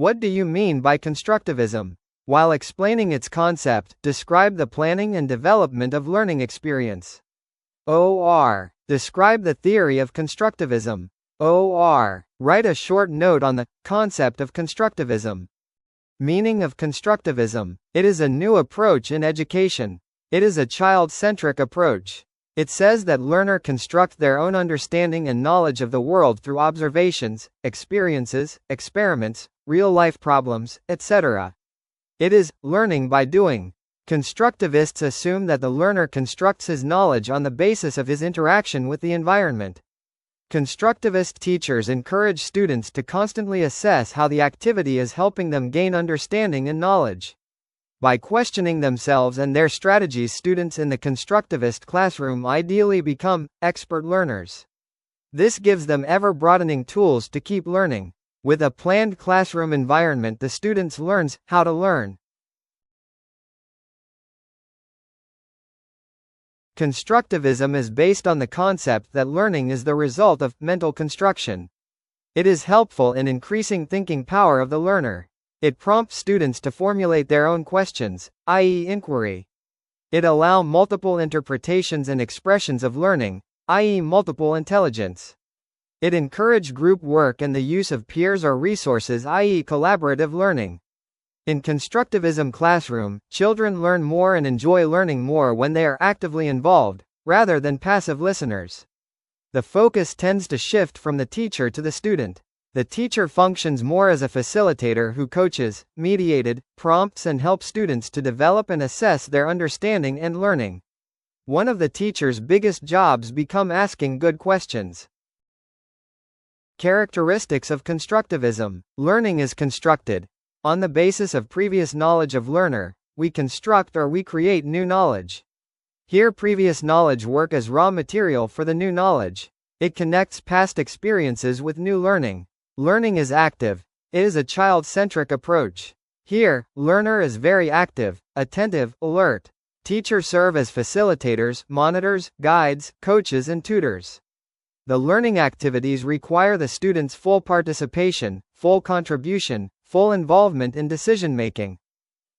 What do you mean by constructivism? While explaining its concept, describe the planning and development of learning experience. OR. Describe the theory of constructivism. OR. Write a short note on the concept of constructivism. Meaning of constructivism. It is a new approach in education. It is a child-centric approach. It says that learners construct their own understanding and knowledge of the world through observations, experiences, experiments, real-life problems, etc. It is learning by doing. Constructivists assume that the learner constructs his knowledge on the basis of his interaction with the environment. Constructivist teachers encourage students to constantly assess how the activity is helping them gain understanding and knowledge. By questioning themselves and their strategies, students in the constructivist classroom ideally become expert learners. This gives them ever-broadening tools to keep learning. With a planned classroom environment, the students learns how to learn. Constructivism is based on the concept that learning is the result of mental construction. It is helpful in increasing thinking power of the learner. It prompts students to formulate their own questions, i.e. inquiry. It allows multiple interpretations and expressions of learning, i.e. multiple intelligence. It encourages group work and the use of peers or resources, i.e. collaborative learning. In constructivism classroom, children learn more and enjoy learning more when they are actively involved, rather than passive listeners. The focus tends to shift from the teacher to the student. The teacher functions more as a facilitator who coaches, mediated, prompts and helps students to develop and assess their understanding and learning. One of the teacher's biggest jobs becomes asking good questions. Characteristics of constructivism. Learning is constructed. On the basis of previous knowledge of learner, we construct or we create new knowledge. Here previous knowledge works as raw material for the new knowledge. It connects past experiences with new learning. Learning is active. It is a child-centric approach. Here, learner is very active, attentive, alert. Teachers serve as facilitators, monitors, guides, coaches and tutors. The learning activities require the students' full participation, full contribution, full involvement in decision-making.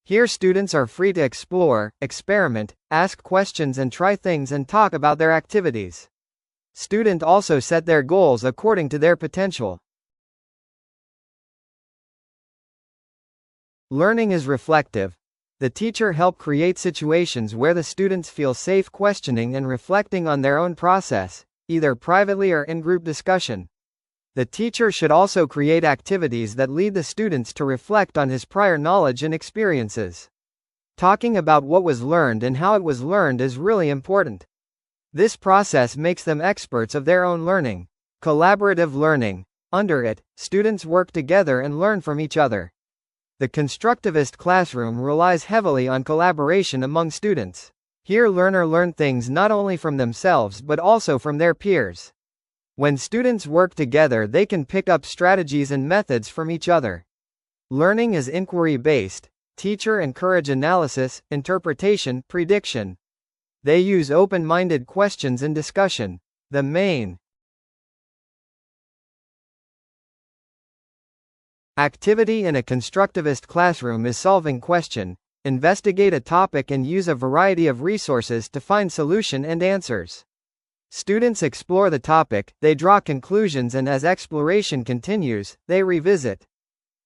Here students are free to explore, experiment, ask questions and try things and talk about their activities. Students also set their goals according to their potential. Learning is reflective. The teacher helps create situations where the students feel safe questioning and reflecting on their own process, either privately or in group discussion. The teacher should also create activities that lead the students to reflect on his prior knowledge and experiences. Talking about what was learned and how it was learned is really important. This process makes them experts of their own learning. Collaborative learning. Under it, students work together and learn from each other. The constructivist classroom relies heavily on collaboration among students. Here learners learn things not only from themselves but also from their peers. When students work together, they can pick up strategies and methods from each other. Learning is inquiry-based. Teacher encourage analysis, interpretation, prediction. They use open-minded questions and discussion. The main activity in a constructivist classroom is solving question, investigate a topic and use a variety of resources to find solution and answers. Students explore the topic, they draw conclusions and as exploration continues, they revisit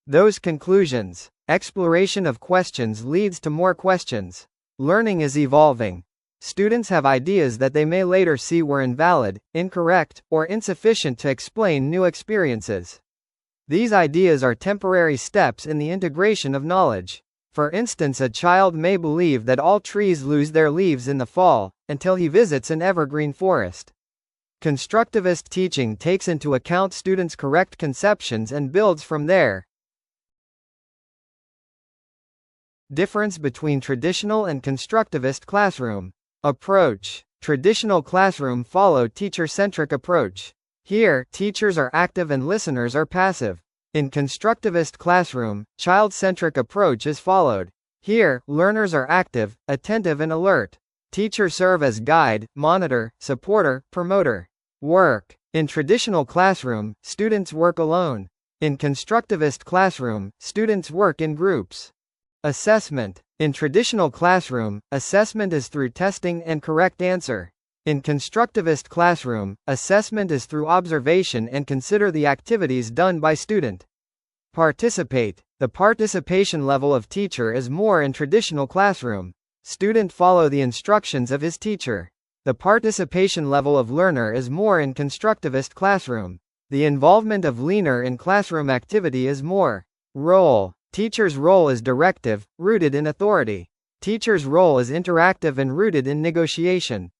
those conclusions. Exploration of questions leads to more questions. Learning is evolving. Students have ideas that they may later see were invalid, incorrect, or insufficient to explain new experiences. These ideas are temporary steps in the integration of knowledge. For instance, a child may believe that all trees lose their leaves in the fall, until he visits an evergreen forest. Constructivist teaching takes into account students' correct conceptions and builds from there. Difference between traditional and constructivist classroom approach. Traditional classroom follow teacher-centric approach. Here, teachers are active and listeners are passive. In constructivist classroom, child-centric approach is followed. Here, learners are active, attentive and alert. Teachers serve as guide, monitor, supporter, promoter. Work. In traditional classroom, students work alone. In constructivist classroom, students work in groups. Assessment. In traditional classroom, assessment is through testing and correct answer. In constructivist classroom, assessment is through observation and consider the activities done by student. Participate. The participation level of teacher is more in traditional classroom. Student follow the instructions of his teacher. The participation level of learner is more in constructivist classroom. The involvement of learner in classroom activity is more. Role. Teacher's role is directive, rooted in authority. Teacher's role is interactive and rooted in negotiation.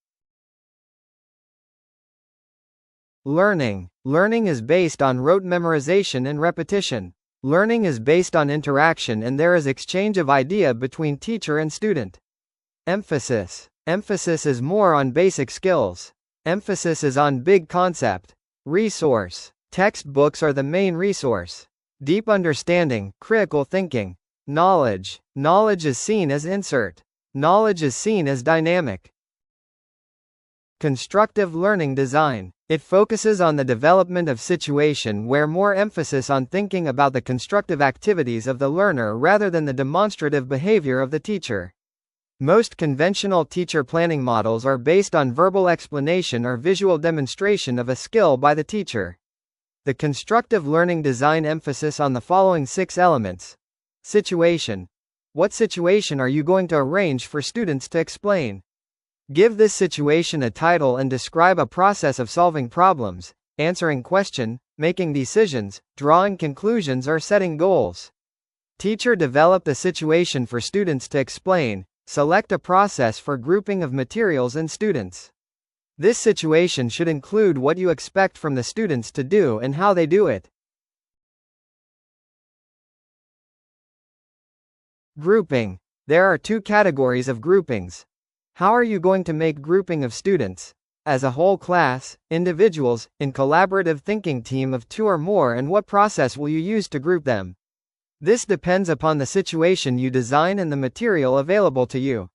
Learning. Learning is based on rote memorization and repetition. Learning is based on interaction and there is exchange of idea between teacher and student. Emphasis. Emphasis is more on basic skills. Emphasis is on big concept. Resource. Textbooks are the main resource. Deep understanding, critical thinking. Knowledge. Knowledge is seen as insert. Knowledge is seen as dynamic. Constructive learning design. It focuses on the development of situation where more emphasis on thinking about the constructive activities of the learner rather than the demonstrative behavior of the teacher. Most conventional teacher planning models are based on verbal explanation or visual demonstration of a skill by the teacher. The constructive learning design emphasis on the following 6 elements. Situation. What situation are you going to arrange for students to explain? Give this situation a title and describe a process of solving problems, answering question, making decisions, drawing conclusions or setting goals. Teacher develop the situation for students to explain. Select a process for grouping of materials and students. This situation should include what you expect from the students to do and how they do it. Grouping. There are 2 categories of groupings. How are you going to make grouping of students? As a whole class, individuals, in collaborative thinking team of 2 or more, and what process will you use to group them? This depends upon the situation you design and the material available to you.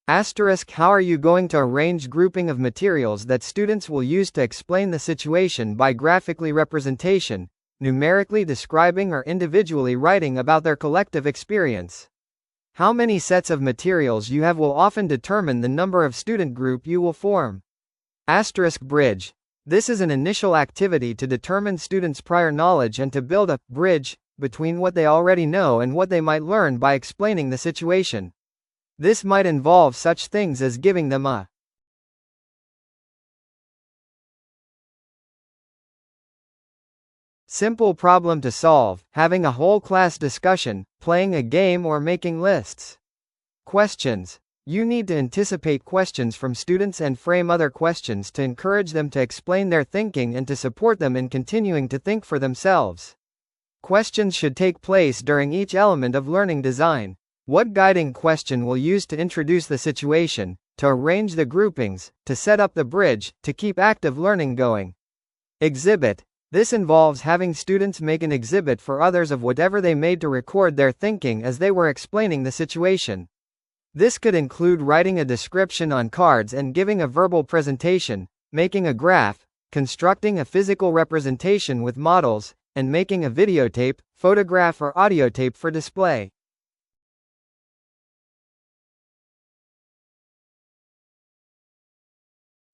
Asterisk. How are you going to arrange grouping of materials that students will use to explain the situation by graphically representation, numerically describing or individually writing about their collective experience? How many sets of materials you have will often determine the number of student group you will form. Asterisk. Bridge. This is an initial activity to determine students' prior knowledge and to build a bridge between what they already know and what they might learn by explaining the situation. This might involve such things as giving them a simple problem to solve, having a whole class discussion, playing a game or making lists. Questions. You need to anticipate questions from students and frame other questions to encourage them to explain their thinking and to support them in continuing to think for themselves. Questions should take place during each element of learning design. What guiding question will use to introduce the situation, to arrange the groupings, to set up the bridge, to keep active learning going? Exhibit. This involves having students make an exhibit for others of whatever they made to record their thinking as they were explaining the situation. This could include writing a description on cards and giving a verbal presentation, making a graph, constructing a physical representation with models, and making a videotape, photograph or audiotape for display.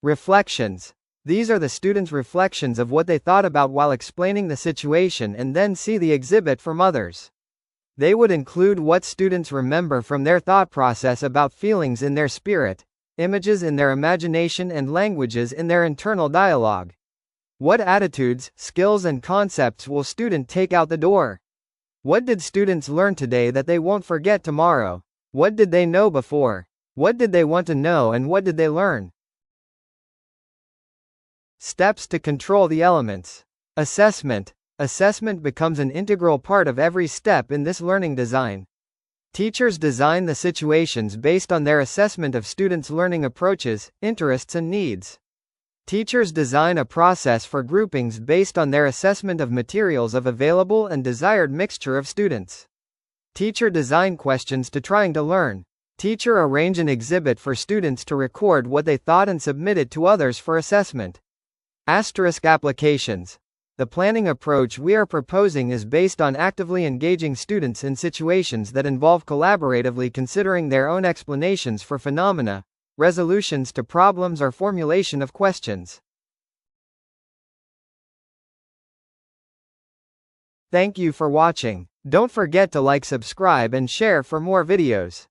Reflections. These are the students' reflections of what they thought about while explaining the situation and then see the exhibit from others. They would include what students remember from their thought process about feelings in their spirit, images in their imagination and languages in their internal dialogue. What attitudes, skills and concepts will student take out the door? What did students learn today that they won't forget tomorrow? What did they know before? What did they want to know and what did they learn? Steps to control the elements. Assessment. Assessment becomes an integral part of every step in this learning design. Teachers design the situations based on their assessment of students' learning approaches, interests and needs. Teachers design a process for groupings based on their assessment of materials of available and desired mixture of students. Teacher design questions to trying to learn. Teacher arrange an exhibit for students to record what they thought and submit it to others for assessment. Asterisk applications. The planning approach we are proposing is based on actively engaging students in situations that involve collaboratively considering their own explanations for phenomena, resolutions to problems, or formulation of questions. Thank you for watching. Don't forget to like, subscribe, and share for more videos.